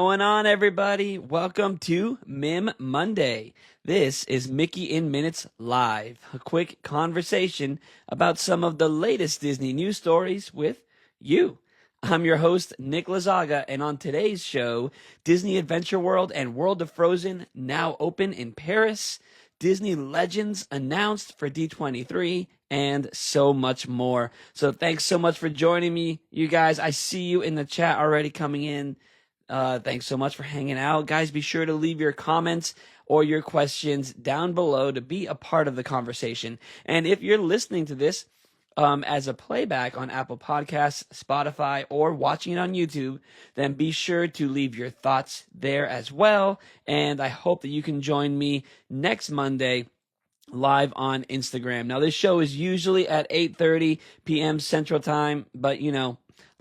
Going on, everybody? Welcome to MiM Monday. This is Mickey in Minutes Live, a quick conversation about some of the latest Disney news stories with you. I'm your host, Nick Lazaga, and on today's show, Disney Adventure World and World of Frozen now open in Paris, Disney Legends announced for D23, and so much more. So thanks so much for joining me, you guys. I see you in the chat already coming in. Thanks so much for hanging out. Guys, be sure to leave your comments or your questions down below to be a part of the conversation. And if you're listening to this as a playback on Apple Podcasts, Spotify, or watching it on YouTube, then be sure to leave your thoughts there as well. And I hope that you can join me next Monday live on Instagram. Now, this show is usually at 8:30 p.m. Central Time, but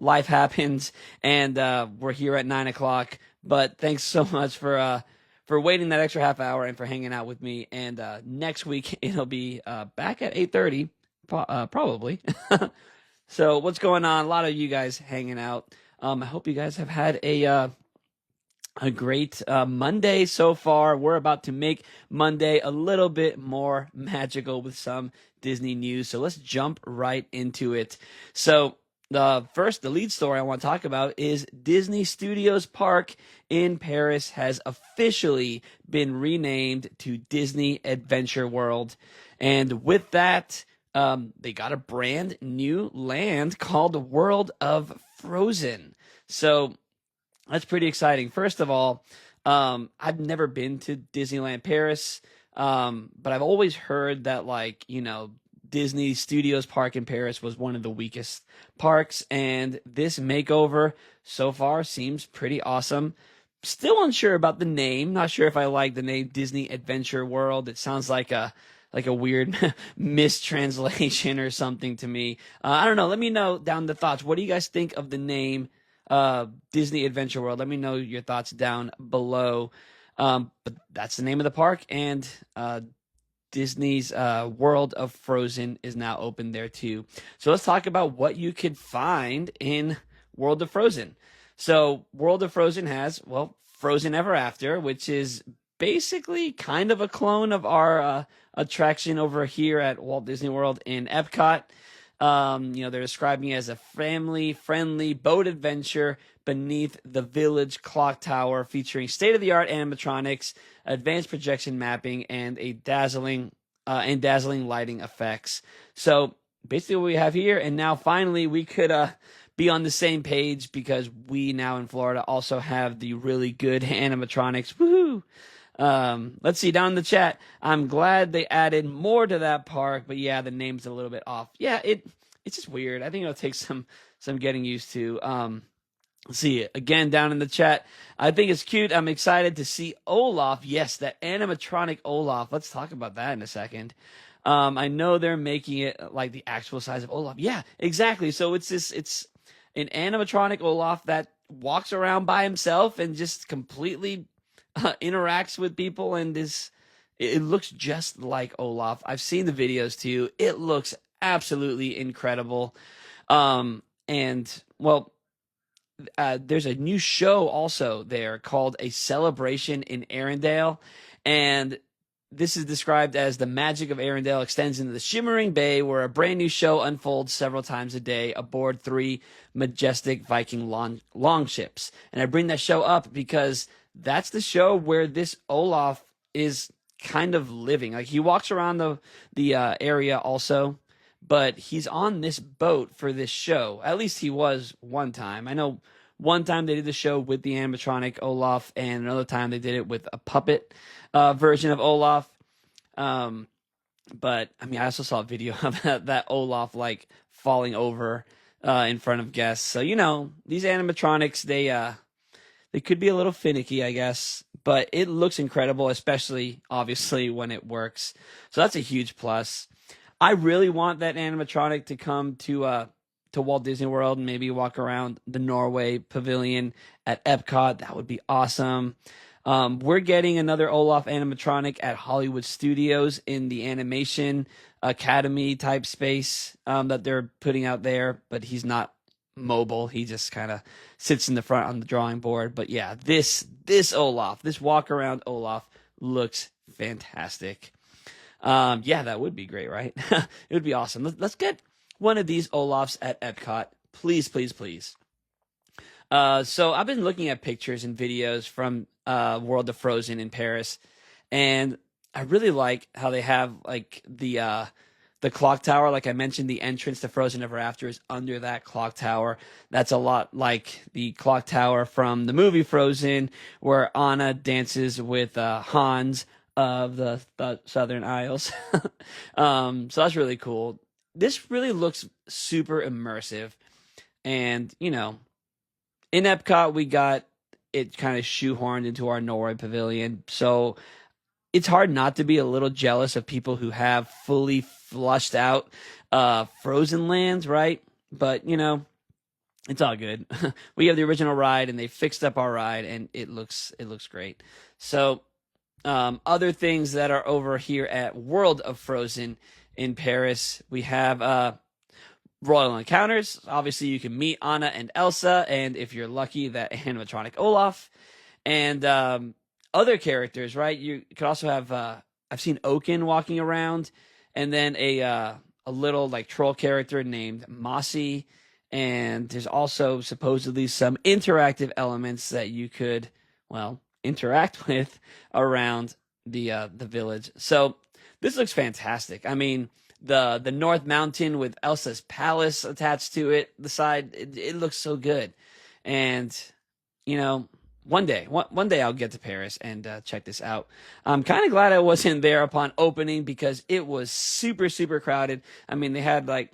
life happens, and we're here at 9 o'clock. But thanks so much for waiting that extra half hour and for hanging out with me. And next week it'll be back at 8:30, probably. So what's going on? A lot of you guys hanging out. I hope you guys have had a great Monday so far. We're about to make Monday a little bit more magical with some Disney news. So let's jump right into it. So the lead story I want to talk about is Disney Studios Park in Paris has officially been renamed to Disney Adventure World. And with that, they got a brand new land called World of Frozen. So that's pretty exciting. First of all, I've never been to Disneyland Paris, but I've always heard that, Disney Studios Park in Paris was one of the weakest parks, and this makeover so far seems pretty awesome. Still unsure about the name. Not sure if I like the name Disney Adventure World. It sounds like a weird mistranslation or something to me. I don't know. Let me know down the thoughts. What do you guys think of the name Disney Adventure World? Let me know your thoughts down below. But that's the name of the park, and Disney's World of Frozen is now open there too. So let's talk about what you could find in World of Frozen. So World of Frozen has, Frozen Ever After, which is basically kind of a clone of our attraction over here at Walt Disney World in Epcot. They're describing it as a family-friendly boat adventure beneath the Village Clock Tower, featuring state-of-the-art animatronics, advanced projection mapping, and dazzling lighting effects. So basically what we have here, and now finally we could be on the same page because we now in Florida also have the really good animatronics. Woohoo! Let's see down in the chat. I'm glad they added more to that park, but yeah, the name's a little bit off. Yeah, it's just weird. I think it'll take some getting used to. Let's see it again down in the chat. I think it's cute. I'm excited to see Olaf. Yes, that animatronic Olaf. Let's talk about that in a second. I know they're making it like the actual size of Olaf. Yeah, exactly. So it's an animatronic Olaf that walks around by himself and just completely interacts with people, and it looks just like Olaf. I've seen the videos too. It looks absolutely incredible. There's a new show also there called A Celebration in Arendelle, and this is described as the magic of Arendelle extends into the shimmering bay, where a brand new show unfolds several times a day aboard 3 majestic Viking longships. And I bring that show up because that's the show where this Olaf is kind of living. Like, he walks around the area also, but he's on this boat for this show. At least he was one time. I know one time they did the show with the animatronic Olaf, and another time they did it with a puppet version of Olaf. But I mean, I also saw a video of that Olaf falling over in front of guests. So these animatronics, they could be a little finicky, I guess, but it looks incredible, especially obviously when it works. So that's a huge plus. I really want that animatronic to come to Walt Disney World and maybe walk around the Norway Pavilion at Epcot. That would be awesome. We're getting another Olaf animatronic at Hollywood Studios in the Animation Academy type space that they're putting out there, but he's not mobile. He just kind of sits in the front on the drawing board. But yeah, this Olaf, this walk around Olaf looks fantastic. Yeah, that would be great, right? It would be awesome. Let's get one of these Olafs at Epcot, please, please, please. So I've been looking at pictures and videos from World of Frozen in Paris, and I really like how they have like the clock tower. Like I mentioned, the entrance to Frozen Ever After is under that clock tower. That's a lot like the clock tower from the movie Frozen, where Anna dances with Hans of the Southern Isles. So that's really cool. This really looks super immersive, and in Epcot, we got it kind of shoehorned into our Norway Pavilion. So it's hard not to be a little jealous of people who have fully flushed out Frozen lands, right? But, it's all good. We have the original ride, and they fixed up our ride, and it looks great. So other things that are over here at World of Frozen in Paris, we have Royal Encounters. Obviously, you can meet Anna and Elsa, and if you're lucky, that animatronic Olaf, and other characters. Right? You could also have. I've seen Oaken walking around, and then a little like troll character named Mossy, and there's also supposedly some interactive elements that you could interact with around the village. So this looks fantastic. I mean, the North Mountain with Elsa's palace attached to it, the side, it looks so good. And one day I'll get to Paris and check this out. I'm kind of glad I wasn't there upon opening because it was super, super crowded. I mean, they had like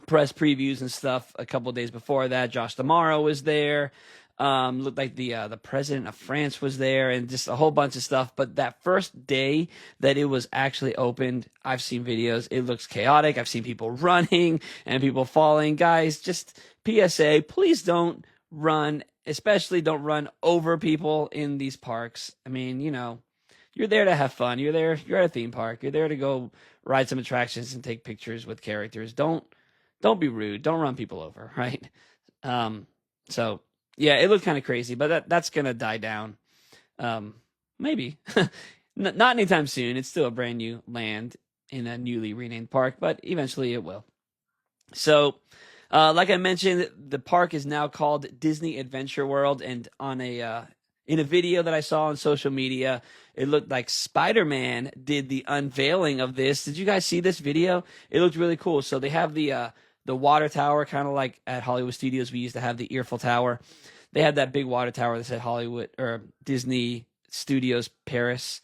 press previews and stuff a couple of days before that. Josh D'Amaro was there. Looked like the president of France was there, and just a whole bunch of stuff. But that first day that it was actually opened, I've seen videos. It looks chaotic. I've seen people running and people falling. Guys, just PSA, please don't run, especially don't run over people in these parks. I mean, you're there to have fun. You're at a theme park. You're there to go ride some attractions and take pictures with characters. Don't be rude. Don't run people over, right? So yeah, it looked kind of crazy, but that's going to die down. Maybe. Not anytime soon. It's still a brand new land in a newly renamed park, but eventually it will. So, like I mentioned, the park is now called Disney Adventure World, and on in a video that I saw on social media, it looked like Spider-Man did the unveiling of this. Did you guys see this video? It looked really cool. So they have the water tower, kind of like at Hollywood Studios, we used to have the Eiffel Tower. They had that big water tower that said Hollywood or Disney Studios Paris,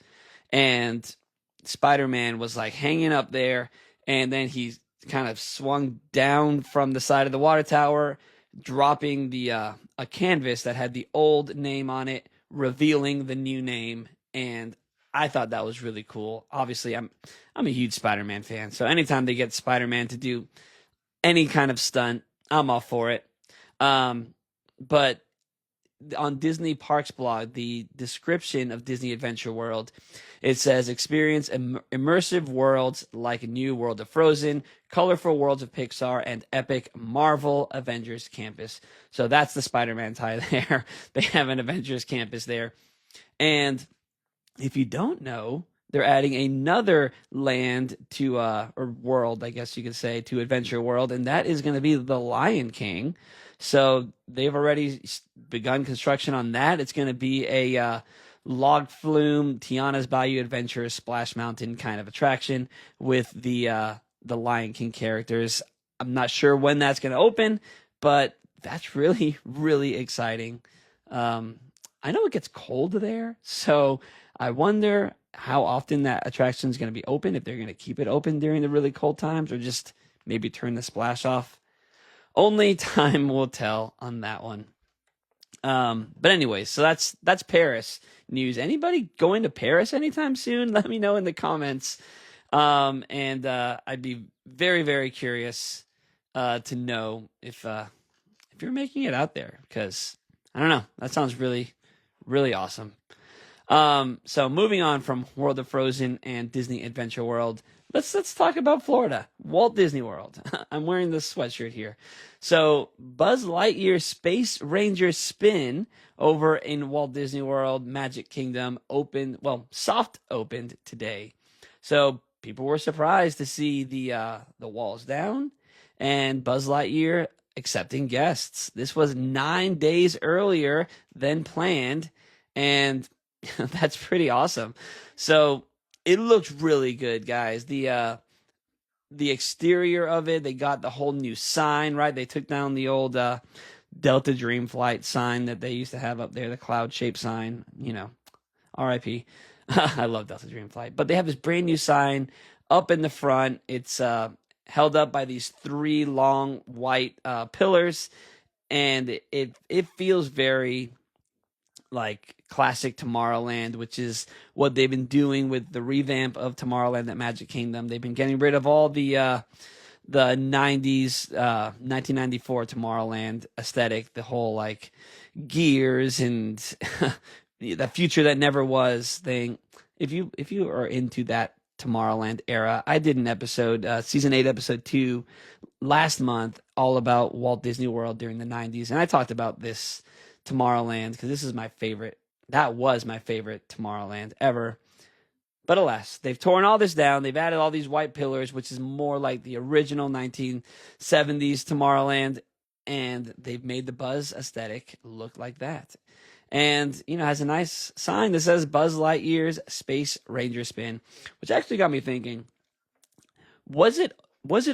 and Spider-Man was like hanging up there, and then he kind of swung down from the side of the water tower, dropping the a canvas that had the old name on it, revealing the new name, and I thought that was really cool. Obviously, I'm a huge Spider-Man fan, so anytime they get Spider-Man to do any kind of stunt, I'm all for it. But on Disney Parks blog, the description of Disney Adventure World, it says, experience immersive worlds like New World of Frozen, colorful worlds of Pixar, and epic Marvel Avengers campus. So that's the Spider-Man tie there. They have an Avengers campus there. And if you don't know, they're adding another land to, or world, I guess you could say, to Adventure World, and that is going to be the Lion King. So they've already begun construction on that. It's going to be a log flume, Tiana's Bayou Adventure, Splash Mountain kind of attraction with the Lion King characters. I'm not sure when that's going to open, but that's really, really exciting. I know it gets cold there, so I wonder how often that attraction is going to be open, if they're going to keep it open during the really cold times or just maybe turn the splash off. Only time will tell on that one. But anyway, so that's Paris news. Anybody going to Paris anytime soon? Let me know in the comments. And I'd be very, very curious to know if you're making it out there, because I don't know. That sounds really, really awesome. So moving on from World of Frozen and Disney Adventure World, let's talk about Florida, Walt Disney World. I'm wearing this sweatshirt here. So Buzz Lightyear Space Ranger Spin over in Walt Disney World Magic Kingdom soft opened today. So people were surprised to see the walls down and Buzz Lightyear accepting guests. This was 9 days earlier than planned, and that's pretty awesome. So it looks really good, guys. The exterior of it, they got the whole new sign, right? They took down the old Delta Dream Flight sign that they used to have up there, the cloud-shaped sign, RIP. I love Delta Dream Flight. But they have this brand new sign up in the front. It's held up by these 3 long white pillars, and it feels very like classic Tomorrowland, which is what they've been doing with the revamp of Tomorrowland at Magic Kingdom. They've been getting rid of all the 90s 1994 Tomorrowland aesthetic, the whole like gears and the future that never was thing. If you are into that Tomorrowland era, I did an episode, season 8 episode 2 last month, all about Walt Disney World during the 90s, and I talked about this Tomorrowland because this is my favorite. That was my favorite Tomorrowland ever. But alas, they've torn all this down. They've added all these white pillars, which is more like the original 1970s Tomorrowland, and they've made the Buzz aesthetic look like that. And, has a nice sign that says Buzz Lightyear's Space Ranger Spin, which actually got me thinking, was it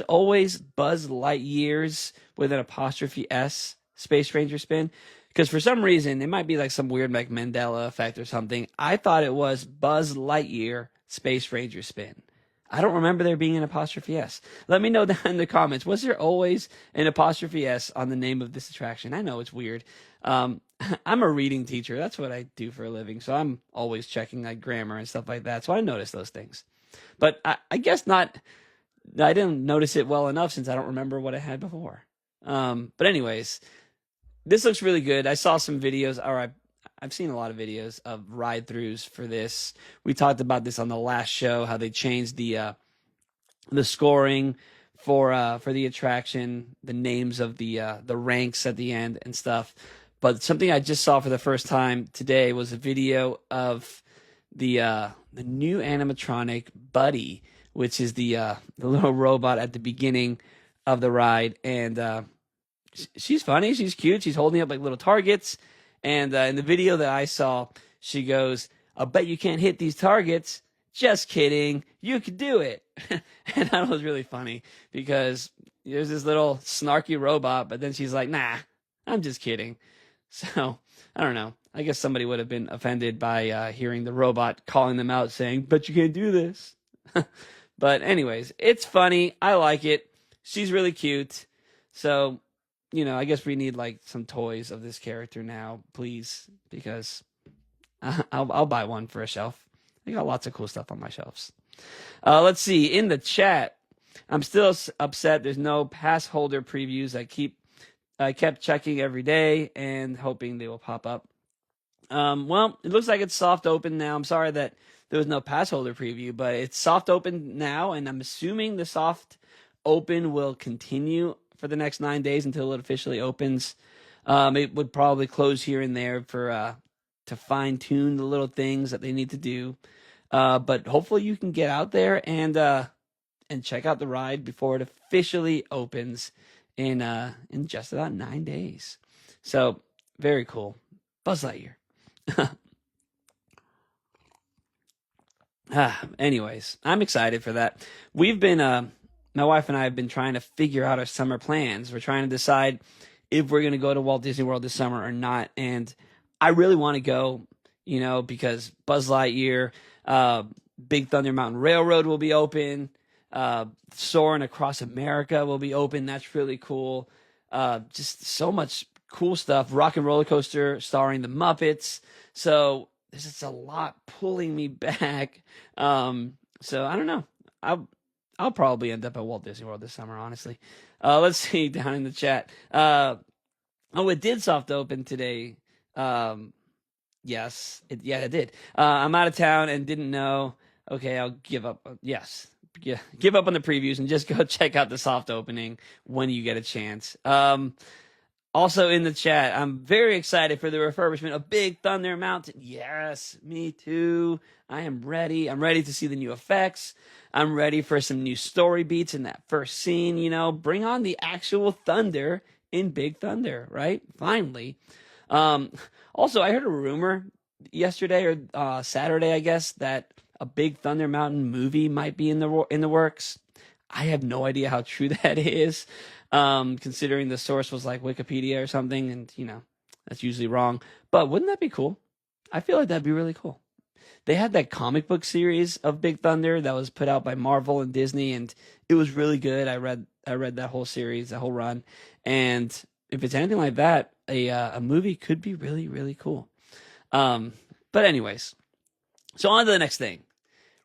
always Buzz Lightyear's with an apostrophe S Space Ranger Spin? Because for some reason, it might be like some weird like Mandela effect or something. I thought it was Buzz Lightyear Space Ranger Spin. I don't remember there being an apostrophe S. Let me know down in the comments. Was there always an apostrophe S on the name of this attraction? I know it's weird. I'm a reading teacher. That's what I do for a living. So I'm always checking like grammar and stuff like that. So I notice those things. But I guess not. I didn't notice it well enough since I don't remember what I had before. But anyways, this looks really good. I saw some videos, or I've seen a lot of videos of ride-throughs for this. We talked about this on the last show, how they changed the scoring for the attraction, the names of the ranks at the end and stuff. But something I just saw for the first time today was a video of the new animatronic Buddy, which is the little robot at the beginning of the ride, and she's funny. She's cute. She's holding up like little targets. And in the video that I saw, she goes, "I bet you can't hit these targets." Just kidding. You could do it. And that was really funny because there's this little snarky robot, but then she's like, "Nah, I'm just kidding." So I don't know. I guess somebody would have been offended by hearing the robot calling them out saying, "Bet you can't do this." But anyways, it's funny. I like it. She's really cute. So I guess we need like some toys of this character now, please, because I'll buy one for a shelf. I got lots of cool stuff on my shelves. Let's see. In the chat, I'm still upset there's no pass holder previews. I kept checking every day and hoping they will pop up. Well, it looks like it's soft open now. I'm sorry that there was no pass holder preview, but it's soft open now, and I'm assuming the soft open will continue for the next 9 days until it officially opens. It would probably close here and there for to fine tune the little things that they need to do. But hopefully you can get out there and check out the ride before it officially opens in just about 9 days. So very cool. Buzz Lightyear. Anyways, I'm excited for that. We've been my wife and I have been trying to figure out our summer plans. We're trying to decide if we're going to go to Walt Disney World this summer or not. And I really want to go, because Buzz Lightyear, Big Thunder Mountain Railroad will be open. Soaring Across America will be open. That's really cool. Just so much cool stuff. Rock and Roller Coaster starring the Muppets. So there's just a lot pulling me back. So I don't know. I'll probably end up at Walt Disney World this summer, honestly. Let's see down in the chat. It did soft open today. Yes, it did. I'm out of town and didn't know. Okay, I'll give up. Yes, give up on the previews and just go check out the soft opening when you get a chance. Also in the chat, I'm very excited for the refurbishment of Big Thunder Mountain. Yes, me too. I am ready. I'm ready to see the new effects. I'm ready for some new story beats in that first scene. Bring on the actual thunder in Big Thunder, right? Finally. Also, I heard a rumor yesterday or Saturday, I guess, that a Big Thunder Mountain movie might be in the works. I have no idea how true that is, considering the source was like Wikipedia or something, and that's usually wrong. But wouldn't that be cool? I feel like that'd be really cool. They had that comic book series of Big Thunder that was put out by Marvel and Disney, and it was really good. I read that whole series, that whole run, and if it's anything like that, a movie could be really, really cool. But anyways, so on to the next thing.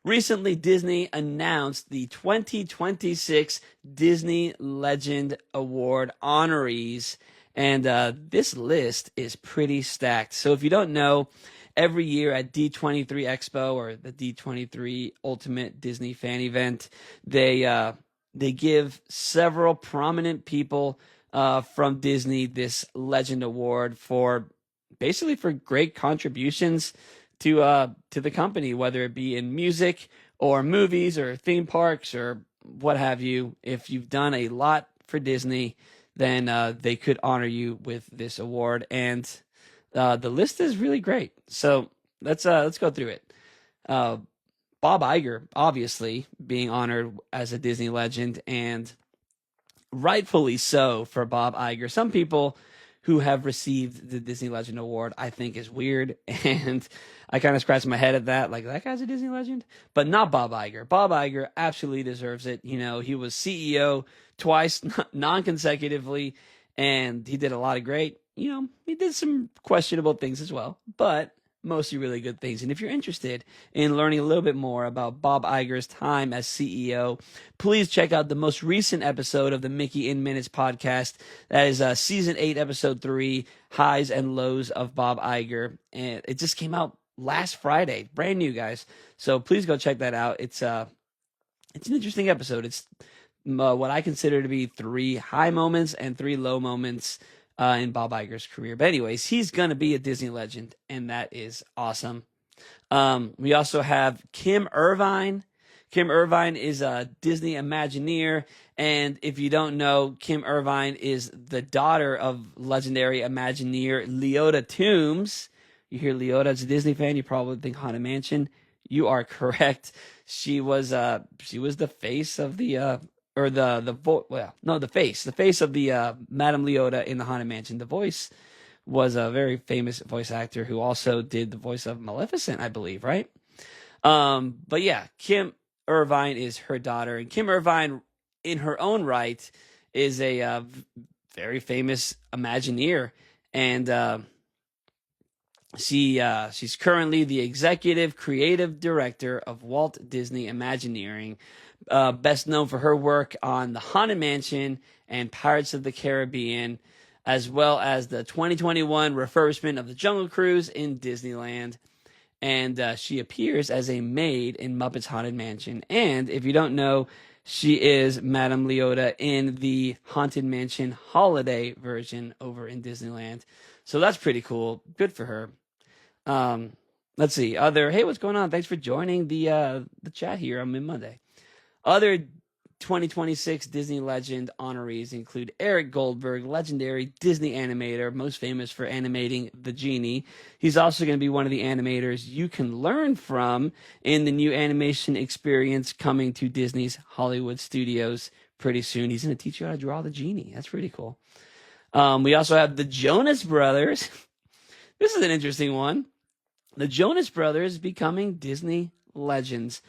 Recently, Disney announced the 2026 Disney Legend Award honorees, and this list is pretty stacked. So if you don't know, every year at D23 Expo, or the D23 Ultimate Disney Fan Event, they give several prominent people from Disney this Legend Award for great contributions to the company, whether it be in music or movies or theme parks or what have you. If you've done a lot for Disney, then they could honor you with this award, and the list is really great. So let's go through it. Bob Iger, obviously, being honored as a Disney legend, and rightfully so for Bob Iger. Some people who have received the Disney Legend Award, I think, is weird, and I kind of scratch my head at that, like, that guy's a Disney legend? But not Bob Iger. Bob Iger absolutely deserves it. He was CEO twice, non-consecutively, and he did a lot of great, he did some questionable things as well, but mostly really good things. And if you're interested in learning a little bit more about Bob Iger's time as CEO, please check out the most recent episode of the Mickey in Minutes podcast. That is season 8, episode 3, Highs and Lows of Bob Iger. And it just came out last Friday, brand new, guys. So please go check that out. It's an interesting episode. It's what I consider to be 3 high moments and 3 low moments in Bob Iger's career. But anyways, he's going to be a Disney legend, and that is awesome. We also have Kim Irvine. Kim Irvine is a Disney Imagineer, and if you don't know, Kim Irvine is the daughter of legendary Imagineer Leota Toombs. You hear Leota as a Disney fan, you probably think Haunted Mansion. You are correct. She was the face of the the face of the Madame Leota in the Haunted Mansion. The voice was a very famous voice actor who also did the voice of Maleficent, I believe, right? But yeah, Kim Irvine is her daughter, and Kim Irvine, in her own right, is a very famous Imagineer, and she's currently the executive creative director of Walt Disney Imagineering. Best known for her work on The Haunted Mansion and Pirates of the Caribbean, as well as the 2021 refurbishment of the Jungle Cruise in Disneyland. And she appears as a maid in Muppets Haunted Mansion. And if you don't know, she is Madame Leota in the Haunted Mansion holiday version over in Disneyland. So that's pretty cool. Good for her. Let's see. Hey, what's going on? Thanks for joining the chat here on MiM Monday. Other 2026 Disney Legend honorees include Eric Goldberg, legendary Disney animator, most famous for animating the Genie. He's also going to be one of the animators you can learn from in the new animation experience coming to Disney's Hollywood Studios pretty soon. He's going to teach you how to draw the Genie. That's pretty cool. We also have the Jonas Brothers. This is an interesting one. The Jonas Brothers becoming Disney legends.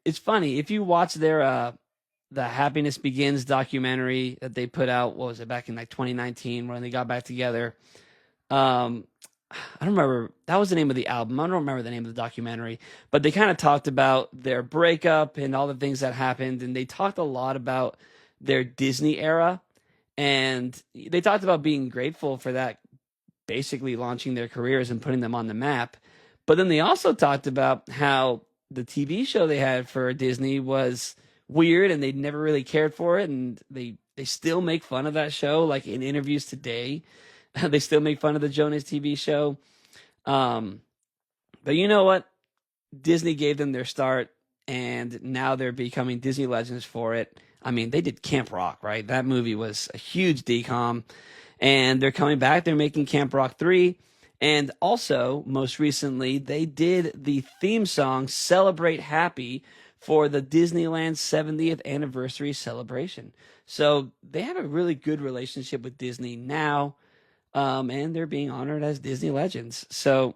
It's funny, if you watch their the Happiness Begins documentary that they put out, what was it, back in like 2019 when they got back together. I don't remember, that was the name of the album. I don't remember the name of the documentary, but they kind of talked about their breakup and all the things that happened, and they talked a lot about their Disney era, and they talked about being grateful for that, basically launching their careers and putting them on the map. But then they also talked about how the TV show they had for Disney was weird, and they never really cared for it, and they still make fun of that show, like in interviews today. They still make fun of the Jonas TV show. But you know what? Disney gave them their start, and now they're becoming Disney legends for it. I mean, they did Camp Rock, right? That movie was a huge decom, and they're coming back. They're making Camp Rock 3. And also, most recently, they did the theme song Celebrate Happy for the Disneyland 70th anniversary celebration. So they have a really good relationship with Disney now, and they're being honored as Disney legends. So,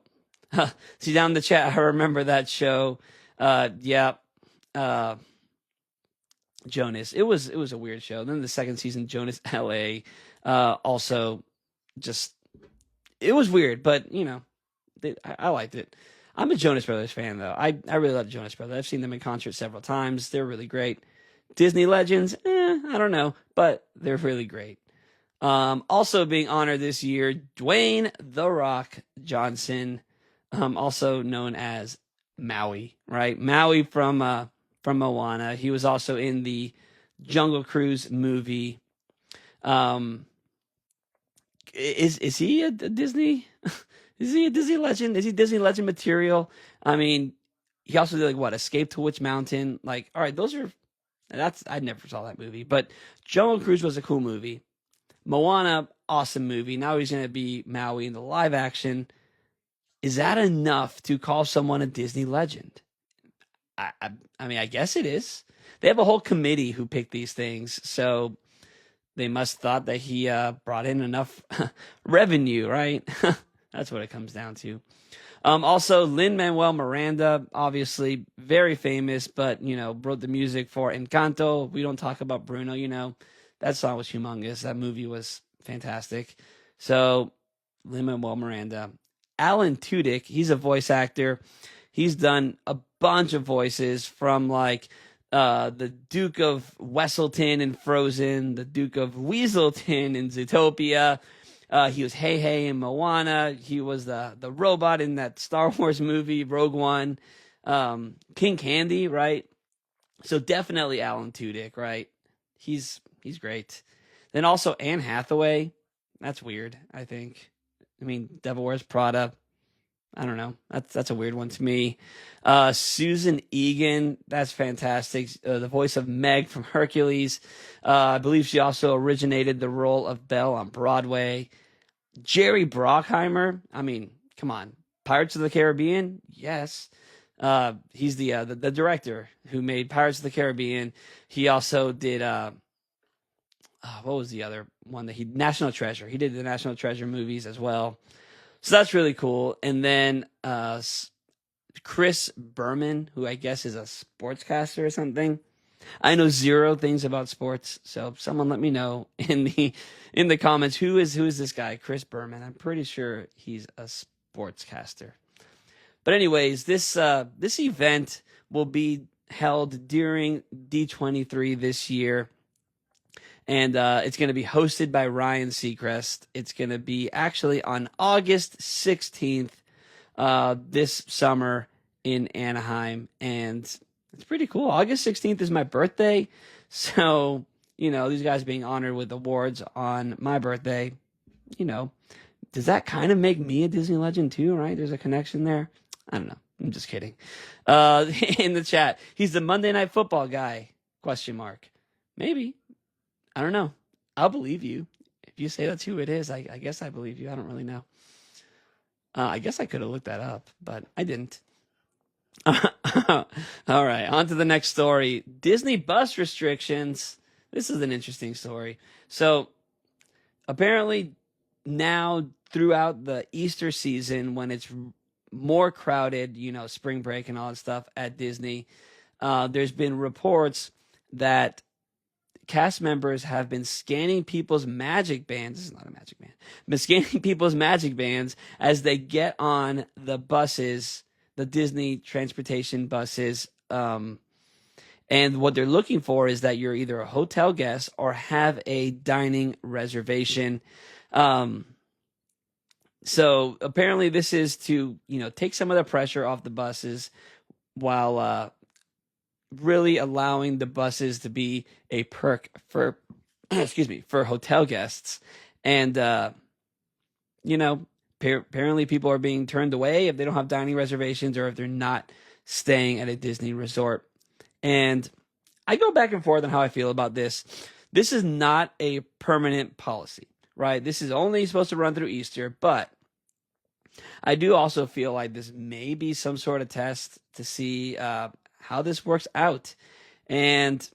see down in the chat, I remember that show. Jonas. It was a weird show. Then the second season, Jonas LA, also just, it was weird, but you know, I liked it. I'm a Jonas Brothers fan though. I really love Jonas Brothers. I've seen them in concert several times. They're really great. Disney legends, I don't know, but they're really great. Also being honored this year, Dwayne "The Rock" Johnson, also known as Maui, right? Maui from Moana. He was also in the Jungle Cruise movie. Is he a Disney? Is he a Disney legend? Is he Disney legend material? I mean, he also did like what, Escape to Witch Mountain? Like, all right, I never saw that movie, but Jungle Cruise was a cool movie. Moana, awesome movie. Now he's gonna be Maui in the live action. Is that enough to call someone a Disney legend? I mean, I guess it is. They have a whole committee who picked these things, so they must thought that he brought in enough revenue, right? That's what it comes down to. Also, Lin-Manuel Miranda, obviously very famous, but, you know, wrote the music for Encanto. We don't talk about Bruno, you know. That song was humongous. That movie was fantastic. So, Lin-Manuel Miranda. Alan Tudyk, he's a voice actor. He's done a bunch of voices from like the Duke of Wesselton in Frozen, the Duke of Weaselton in Zootopia. He was Hey Hey in Moana. He was the robot in that Star Wars movie, Rogue One. King Candy, right? So definitely Alan Tudyk, right? He's great. Then also Anne Hathaway. That's weird, I think. I mean, Devil Wears Prada. I don't know. That's a weird one to me. Susan Egan, that's fantastic. The voice of Meg from Hercules. I believe she also originated the role of Belle on Broadway. Jerry Bruckheimer. I mean, come on. Pirates of the Caribbean? Yes. He's the director who made Pirates of the Caribbean. He also did what was the other one that National Treasure. He did the National Treasure movies as well. So that's really cool. And then Chris Berman, who I guess is a sportscaster or something. I know zero things about sports, so someone let me know in the comments who is this guy, Chris Berman. I'm pretty sure he's a sportscaster. But anyways, this event will be held during D23 this year. And it's going to be hosted by Ryan Seacrest. It's going to be actually on August 16th this summer in Anaheim. And it's pretty cool. August 16th is my birthday. So, you know, these guys being honored with awards on my birthday, you know, does that kind of make me a Disney legend too, right? There's a connection there. I don't know. I'm just kidding. In the chat, he's the Monday Night Football guy, ? Maybe. I don't know. I'll believe you. If you say that's who it is, I guess I believe you. I don't really know. I guess I could have looked that up, but I didn't. All right, on to the next story. Disney bus restrictions. This is an interesting story. So apparently now throughout the Easter season, when it's more crowded, you know, spring break and all that stuff at Disney, there's been reports that cast members have been scanning people's magic bands. This is not a magic band. But scanning people's magic bands as they get on the buses, the Disney transportation buses. And what they're looking for is that you're either a hotel guest or have a dining reservation. So apparently this is to, you know, take some of the pressure off the buses while really allowing the buses to be a perk for excuse me, for hotel guests. And you know, apparently people are being turned away if they don't have dining reservations or if they're not staying at a Disney resort. And I go back and forth on how I feel about this. This is not a permanent policy, right? This is only supposed to run through Easter, but I do also feel like this may be some sort of test to see how this works out. And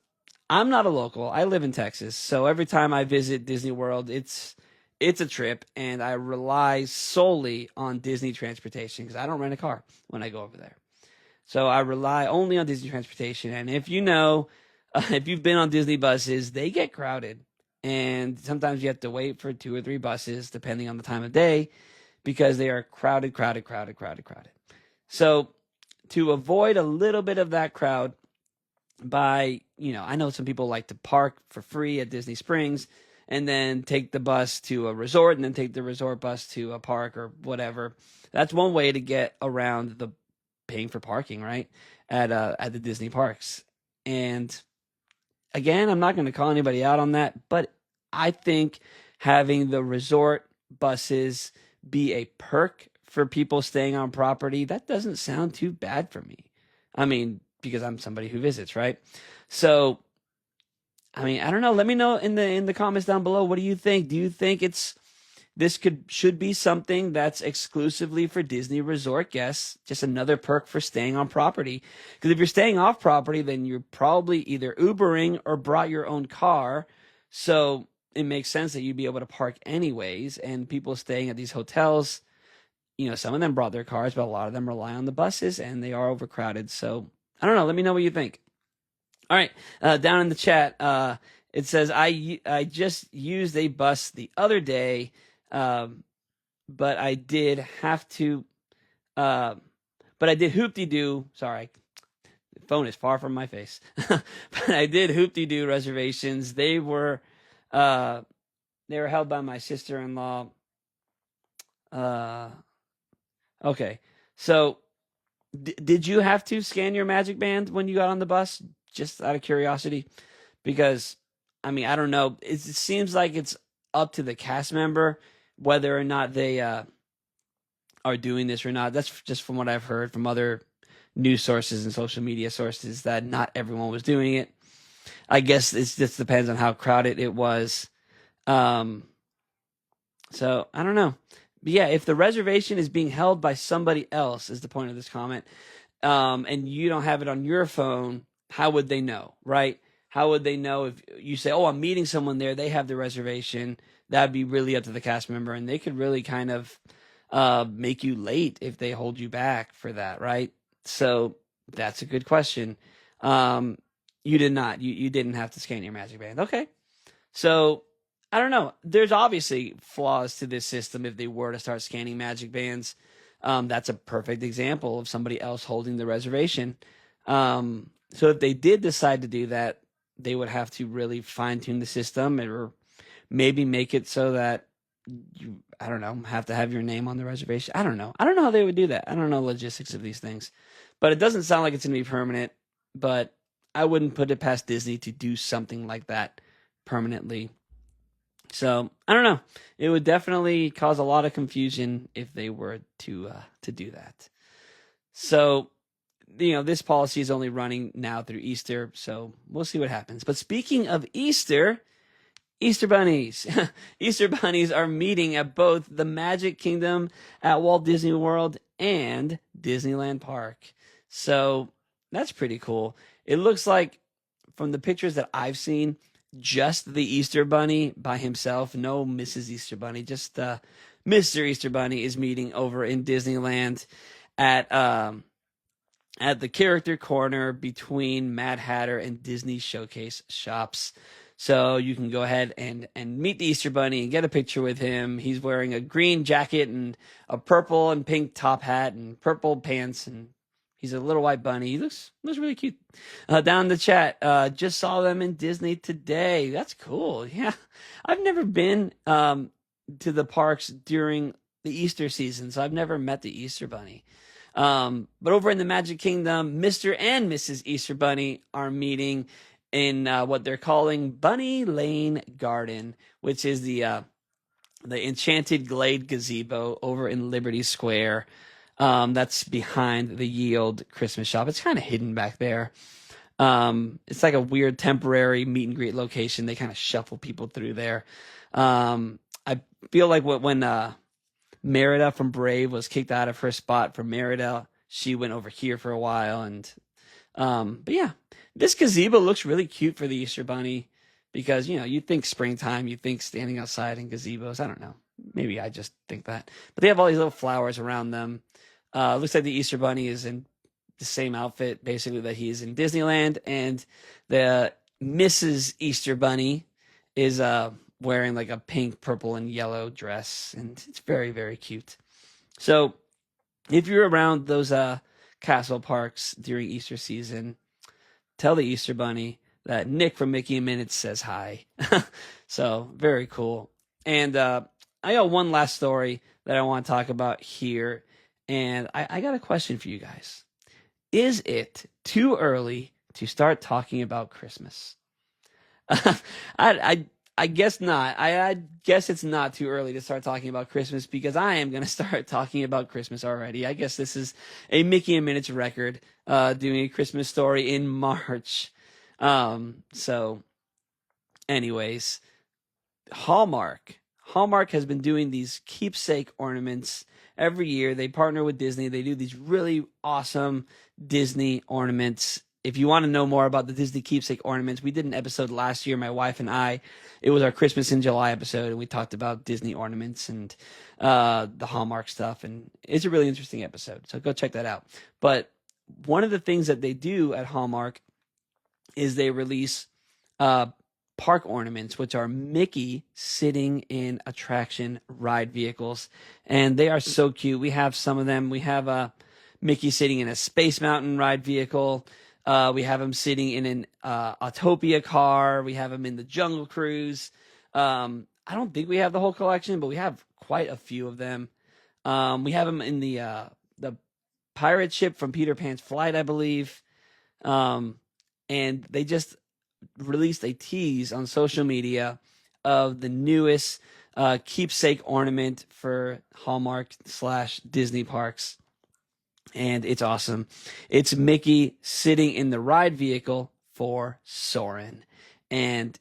I'm not a local. I live in Texas, so every time I visit Disney World, it's a trip, and I rely solely on Disney transportation because I don't rent a car when I go over there. So I rely only on Disney transportation. And if you know, if you've been on Disney buses, they get crowded, and sometimes you have to wait for 2 or 3 buses depending on the time of day because they are crowded. So to avoid a little bit of that crowd, I know some people like to park for free at Disney Springs and then take the bus to a resort and then take the resort bus to a park or whatever. That's one way to get around the paying for parking, right? At the Disney parks. And again, I'm not going to call anybody out on that, but I think having the resort buses be a perk for people staying on property, that doesn't sound too bad for me. I mean, because I'm somebody who visits, right? So, I mean, I don't know. Let me know in the comments down below. What do you think? Do you think should be something that's exclusively for Disney resort guests? Just another perk for staying on property. Because if you're staying off property, then you're probably either Ubering or brought your own car. So it makes sense that you'd be able to park anyways. And people staying at these hotels, some of them brought their cars, but a lot of them rely on the buses, and they are overcrowded. So I don't know. Let me know what you think. All right. Down in the chat, it says, I just used a bus the other day, but I did hoop-de-doo. Sorry, the phone is far from my face. But I did hoop-de-doo reservations. They were held by my sister-in-law. Okay. So did you have to scan your Magic Band when you got on the bus? Just out of curiosity, because I mean, I don't know. It seems like it's up to the cast member whether or not they are doing this or not. That's just from what I've heard from other news sources and social media sources, that not everyone was doing it. I guess it just depends on how crowded it was. So I don't know. But yeah, if the reservation is being held by somebody else, is the point of this comment, and you don't have it on your phone, how would they know, right? How would they know if you say, oh, I'm meeting someone there, they have the reservation? That'd be really up to the cast member, and they could really kind of make you late if they hold you back for that, right? So that's a good question. You did not. You didn't have to scan your Magic Band. Okay. So I don't know. There's obviously flaws to this system if they were to start scanning Magic Bands. That's a perfect example of somebody else holding the reservation. So if they did decide to do that, they would have to really fine-tune the system, or maybe make it so that you, I don't know, have to have your name on the reservation. I don't know. I don't know how they would do that. I don't know logistics of these things. But it doesn't sound like it's going to be permanent. But I wouldn't put it past Disney to do something like that permanently. So I don't know. It would definitely cause a lot of confusion if they were to do that. So, this policy is only running now through Easter, so we'll see what happens. But speaking of Easter bunnies. Easter bunnies are meeting at both the Magic Kingdom at Walt Disney World and Disneyland Park. So that's pretty cool. It looks like, from the pictures that I've seen, just the Easter Bunny by himself, no Mrs. Easter Bunny, just Mr. Easter Bunny is meeting over in Disneyland at the character corner between Mad Hatter and Disney Showcase shops. So you can go ahead and meet the Easter Bunny and get a picture with him. He's wearing a green jacket and a purple and pink top hat and purple pants, and he's a little white bunny. He looks really cute. Down in the chat, just saw them in Disney today. That's cool. Yeah, I've never been to the parks during the Easter season, so I've never met the Easter Bunny. But over in the Magic Kingdom, Mr. and Mrs. Easter Bunny are meeting in what they're calling Bunny Lane Garden, which is the Enchanted Glade gazebo over in Liberty Square. That's behind the Yield Christmas shop. It's kind of hidden back there. It's like a weird temporary meet and greet location. They kind of shuffle people through there. I feel like when Merida from Brave was kicked out of her spot for Merida, she went over here for a while. And but yeah, this gazebo looks really cute for the Easter Bunny because, you think springtime, you think standing outside in gazebos. I don't know. Maybe I just think that. But they have all these little flowers around them. Looks like the Easter Bunny is in the same outfit, basically, that he is in Disneyland. And the Mrs. Easter Bunny is wearing like a pink, purple, and yellow dress. And it's very, very cute. So if you're around those castle parks during Easter season, tell the Easter Bunny that Nick from Mickey in Minutes says hi. So very cool. And I got one last story that I want to talk about here. And I got a question for you guys. Is it too early to start talking about Christmas? I guess not. I guess it's not too early to start talking about Christmas because I am going to start talking about Christmas already. I guess this is a Mickey in Minutes record, doing a Christmas story in March. So anyways, Hallmark has been doing these keepsake ornaments every year. They partner with Disney. They do these really awesome Disney ornaments. If you want to know more about the Disney keepsake ornaments, we did an episode last year, my wife and I. It was our Christmas in July episode, and we talked about Disney ornaments and the Hallmark stuff, and it's a really interesting episode, so go check that out. But one of the things that they do at Hallmark is they release park ornaments, which are Mickey sitting in attraction ride vehicles, and they are so cute. We have some of them. We have Mickey sitting in a Space Mountain ride vehicle. We have him sitting in an Autopia car. We have him in the Jungle Cruise. I don't think we have the whole collection, but we have quite a few of them. We have him in the pirate ship from Peter Pan's Flight, I believe. And they just released a tease on social media of the newest keepsake ornament for Hallmark/Disney parks. And it's awesome. It's Mickey sitting in the ride vehicle for Soarin'. And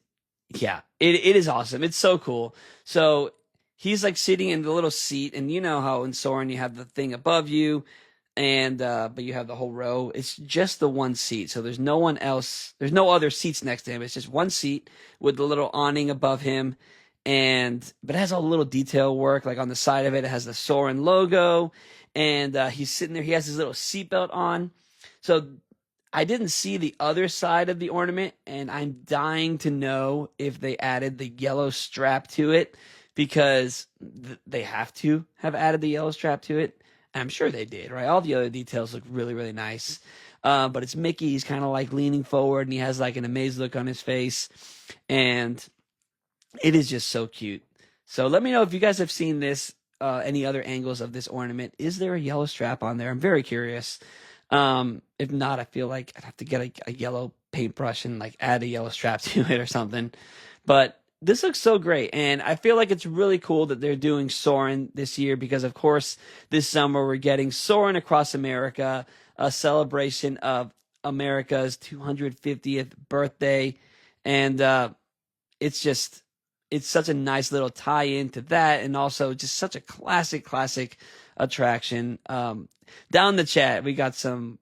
yeah, it is awesome. It's so cool. So he's like sitting in the little seat, and you know how in Soarin' you have the thing above you, and but you have the whole row. It's just the one seat. So there's no one else. There's no other seats next to him. It's just one seat with the little awning above him. But it has all the little detail work. Like on the side of it, it has the Soarin' logo. And he's sitting there. He has his little seatbelt on. So I didn't see the other side of the ornament, and I'm dying to know if they added the yellow strap to it, because they have to have added the yellow strap to it. I'm sure they did, right? All the other details look really, really nice. But it's Mickey. He's kind of like leaning forward, and he has like an amazed look on his face. And it is just so cute. So let me know if you guys have seen this. Any other angles of this ornament. Is there a yellow strap on there? I'm very curious. If not, I feel like I'd have to get a yellow paintbrush and like add a yellow strap to it or something. But this looks so great, and I feel like it's really cool that they're doing Soarin' this year because, of course, this summer we're getting Soarin' Across America, a celebration of America's 250th birthday, and it's such a nice little tie-in to that, and also just such a classic attraction. Down in the chat, we got some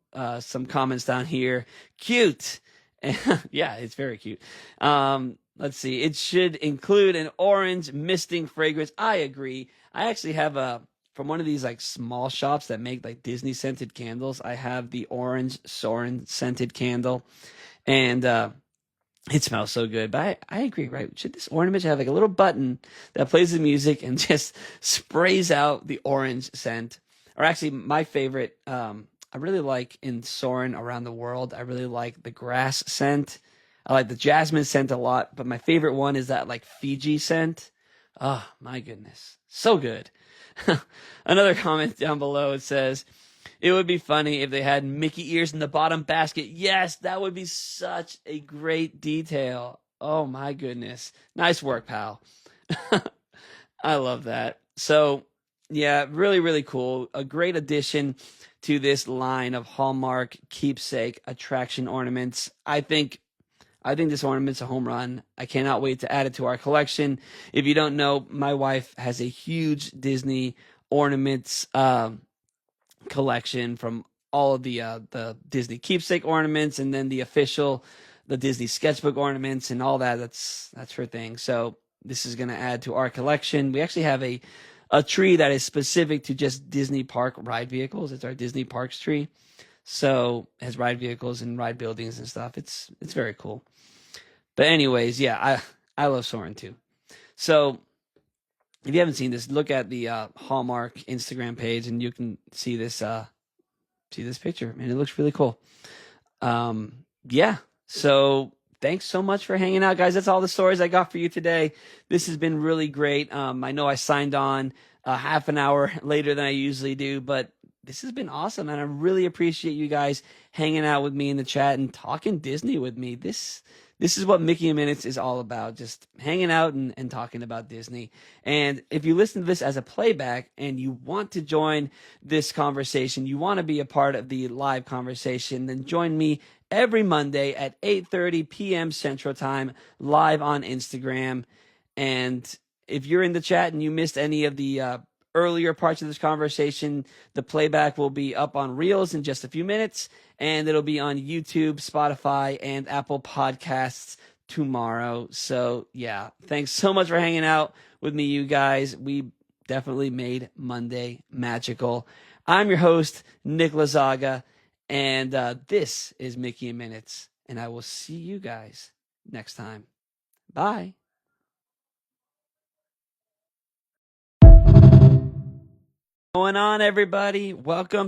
comments down here. Cute. Yeah, it's very cute. Let's see. It should include an orange misting fragrance. I agree. I actually have from one of these like small shops that make like Disney scented candles. I have the orange Soarin' scented candle, and it smells so good. But I agree, right? This ornament should have like a little button that plays the music and just sprays out the orange scent. Or actually, my favorite, I really like in Soarin' Around the World, I really like the grass scent. I like the jasmine scent a lot, but my favorite one is that like Fiji scent. Oh, my goodness. So good. Another comment down below, it says, It would be funny if they had Mickey ears in the bottom basket. Yes, that would be such a great detail. Oh my goodness. Nice work, pal. I love that. So, yeah, really, really cool. A great addition to this line of Hallmark keepsake attraction ornaments. I think this ornament's a home run. I cannot wait to add it to our collection. If you don't know, my wife has a huge Disney ornaments collection from all of the Disney keepsake ornaments, and then the Disney sketchbook ornaments and all that. That's her thing. So this is going to add to our collection. We actually have a tree that is specific to just Disney park ride vehicles. It's our Disney Parks tree. So it has ride vehicles and ride buildings and stuff. It's very cool. But anyways, yeah, I love Soarin' too. So if you haven't seen this, look at the Hallmark Instagram page, and you can see this picture, and it looks really cool. Yeah. So thanks so much for hanging out, guys. That's all the stories I got for you today. This has been really great. I know I signed on half an hour later than I usually do, but this has been awesome, and I really appreciate you guys hanging out with me in the chat and talking Disney with me. This is what Mickey in Minutes is all about, just hanging out and talking about Disney. And if you listen to this as a playback and you want to join this conversation, you want to be a part of the live conversation, then join me every Monday at 8:30 p.m. Central Time, live on Instagram. And if you're in the chat and you missed any of the earlier parts of this conversation, the playback will be up on Reels in just a few minutes, and it'll be on YouTube, Spotify, and Apple Podcasts tomorrow. So yeah, thanks so much for hanging out with me, you guys. We definitely made Monday magical. I'm your host, Nick Lazaga, and this is Mickey in Minutes, and I will see you guys next time. Bye. What's going on, everybody? Welcome